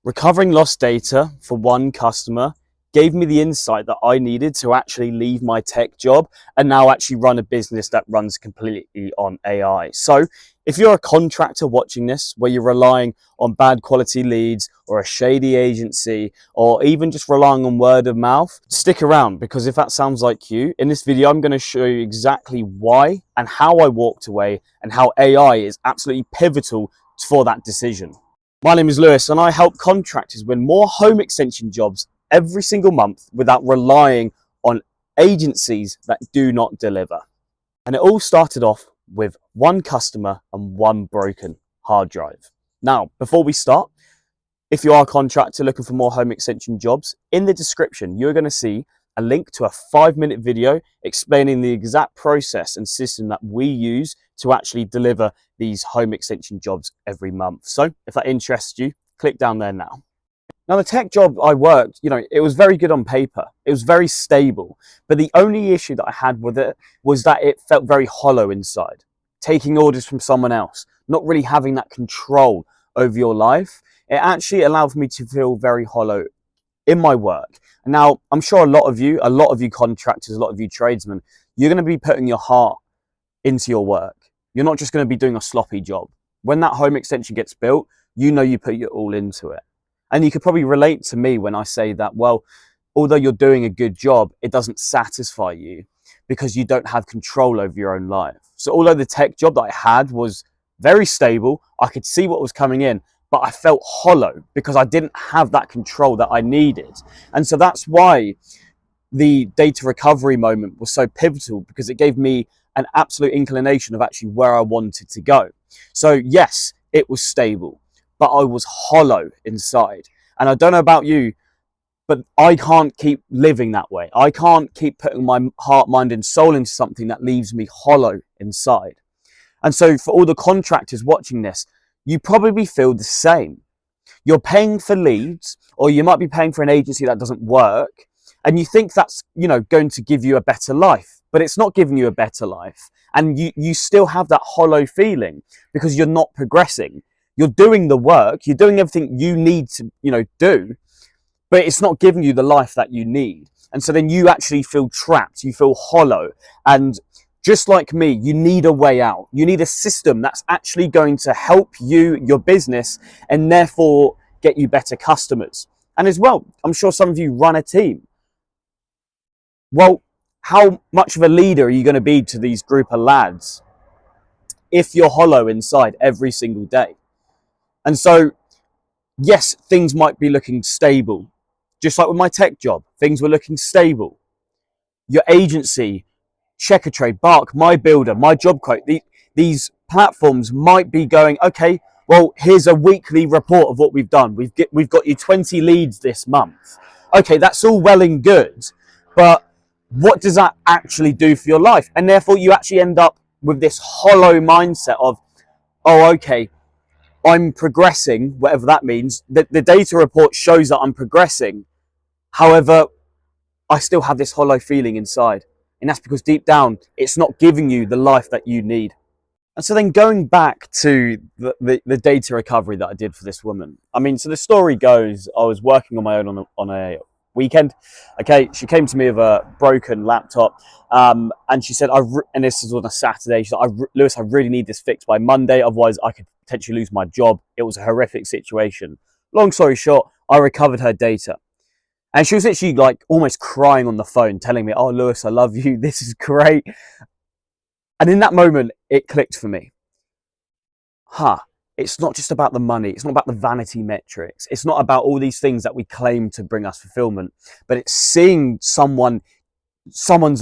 Recovering lost data for one customer gave me the insight that I needed to actually leave my tech job and now actually run a business that runs completely on AI. So if you're a contractor watching this, where you're relying on bad quality leads or a shady agency, or even just relying on word of mouth, stick around, because if that sounds like you, in this video, I'm going to show you exactly why and how I walked away and how AI is absolutely pivotal for that decision. My name is Lewis and I help contractors win more home extension jobs every single month without relying on agencies that do not deliver. And it all started off with one customer and one broken hard drive. Now, before we start, if you are a contractor looking for more home extension jobs, in the description, you're going to see a link to a 5-minute video explaining the exact process and system that we use to actually deliver these home extension jobs every month. So if that interests you, click down there now. Now, the tech job I worked, it was very good on paper. It was very stable. But the only issue that I had with it was that it felt very hollow inside. Taking orders from someone else, not really having that control over your life, it actually allowed me to feel very hollow in my work. Now, I'm sure a lot of you contractors, a lot of you tradesmen, you're going to be putting your heart into your work. You're not just going to be doing a sloppy job. When that home extension gets built, you put your all into it. And you could probably relate to me when I say that, well, although you're doing a good job, it doesn't satisfy you because you don't have control over your own life. So although the tech job that I had was very stable, I could see what was coming in, but I felt hollow because I didn't have that control that I needed. And so that's why the data recovery moment was so pivotal, because it gave me an absolute inclination of actually where I wanted to go. So yes, it was stable, but I was hollow inside. And I don't know about you, but I can't keep living that way. I can't keep putting my heart, mind, and soul into something that leaves me hollow inside. And so for all the contractors watching this, you probably feel the same. You're paying for leads, or you might be paying for an agency that doesn't work, and you think that's, going to give you a better life, but it's not giving you a better life. And you still have that hollow feeling because you're not progressing. You're doing the work, you're doing everything you need to, do, but it's not giving you the life that you need. And so then you actually feel trapped, you feel hollow. And just like me, you need a way out. You need a system that's actually going to help you, your business, and therefore get you better customers. And as well, I'm sure some of you run a team. Well, how much of a leader are you going to be to these group of lads if you're hollow inside every single day? And so, yes, things might be looking stable. Just like with my tech job, things were looking stable. Your agency, Checkatrade, Bark, My Builder, My Job Quote, these platforms might be going, okay, well, here's a weekly report of what we've done. We've got you 20 leads this month. Okay, that's all well and good, but what does that actually do for your life? And therefore, you actually end up with this hollow mindset of, oh, okay, I'm progressing, whatever that means. The data report shows that I'm progressing. However, I still have this hollow feeling inside. And that's because deep down, it's not giving you the life that you need. And so then going back to the data recovery that I did for this woman. I mean, so the story goes, I was working on my own on a weekend. Okay, she came to me with a broken laptop, and she said, and this was on a Saturday, she said, Lewis, I really need this fixed by Monday, otherwise I could potentially lose my job. It was a horrific situation. Long story short, I recovered her data. And she was literally like almost crying on the phone, telling me, oh, Lewis, I love you. This is great. And in that moment, it clicked for me. It's not just about the money. It's not about the vanity metrics. It's not about all these things that we claim to bring us fulfillment, but it's seeing someone's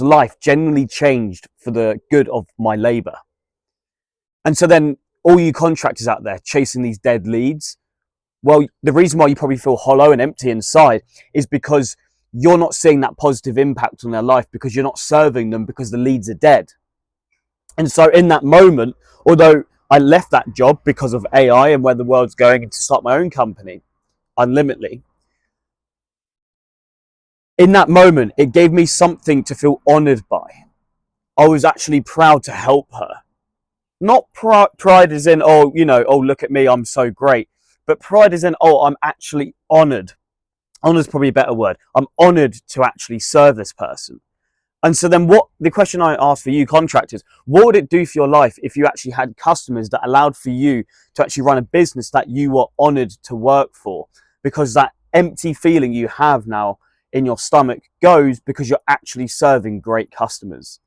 life genuinely changed for the good of my labor. And so then all you contractors out there chasing these dead leads, well, the reason why you probably feel hollow and empty inside is because you're not seeing that positive impact on their life, because you're not serving them, because the leads are dead. And so in that moment, although I left that job because of AI and where the world's going, and to start my own company, Unlimitely, in that moment, it gave me something to feel honored by. I was actually proud to help her. Not pride as in, oh, oh, look at me, I'm so great. But pride is in, oh, I'm actually honored. Honor is probably a better word. I'm honored to actually serve this person. And so then the question I ask for you contractors, what would it do for your life if you actually had customers that allowed for you to actually run a business that you were honored to work for? Because that empty feeling you have now in your stomach goes because you're actually serving great customers.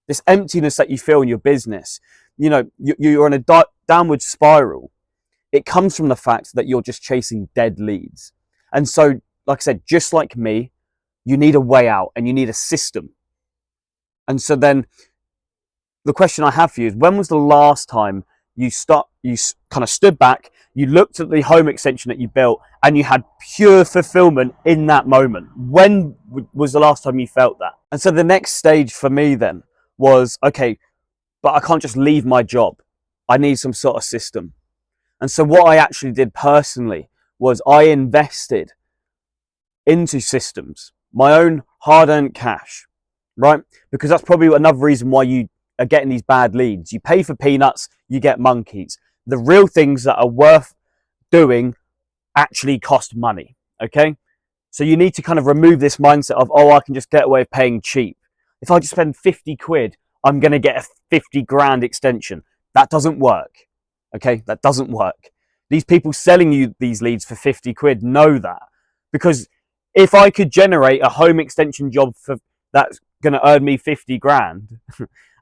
This emptiness that you feel in your business, you're on a downward spiral. It comes from the fact that you're just chasing dead leads. And so, like I said, just like me, you need a way out and you need a system. And so then the question I have for you is, when was the last time you kind of stood back, you looked at the home extension that you built and you had pure fulfillment in that moment? When was the last time you felt that? And so the next stage for me then was, okay, but I can't just leave my job. I need some sort of system. And so what I actually did personally was I invested into systems, my own hard-earned cash, right? Because that's probably another reason why you are getting these bad leads. You pay for peanuts, you get monkeys. The real things that are worth doing actually cost money, okay? So you need to kind of remove this mindset of, oh, I can just get away with paying cheap. If I just spend 50 quid, I'm going to get a 50 grand extension. That doesn't work, okay? That doesn't work. These people selling you these leads for 50 quid know that. Because if I could generate a home extension job that's going to earn me 50 grand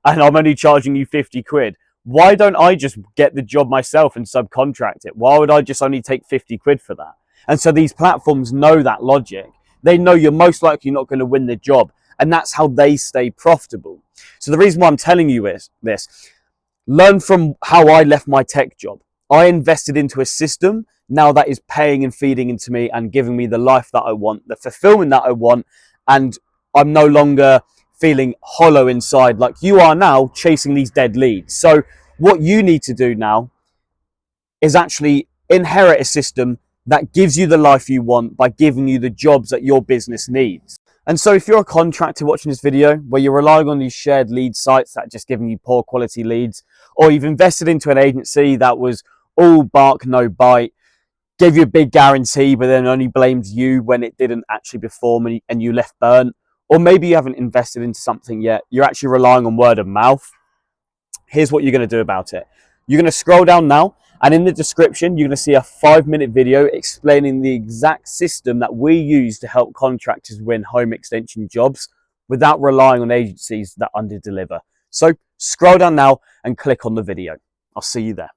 and I'm only charging you 50 quid, why don't I just get the job myself and subcontract it? Why would I just only take 50 quid for that? And so these platforms know that logic. They know you're most likely not going to win the job, and that's how they stay profitable. So the reason why I'm telling you is this: learn from how I left my tech job. I invested into a system now that is paying and feeding into me and giving me the life that I want, the fulfillment that I want, and I'm no longer feeling hollow inside like you are now chasing these dead leads. So what you need to do now is actually inherit a system that gives you the life you want by giving you the jobs that your business needs. And so if you're a contractor watching this video where you're relying on these shared lead sites that are just giving you poor quality leads, or you've invested into an agency that was all bark, no bite, gave you a big guarantee, but then only blamed you when it didn't actually perform and you left burnt, or maybe you haven't invested into something yet, you're actually relying on word of mouth, here's what you're going to do about it. You're going to scroll down now, and in the description, you're going to see a 5-minute video explaining the exact system that we use to help contractors win home extension jobs without relying on agencies that underdeliver. So scroll down now and click on the video. I'll see you there.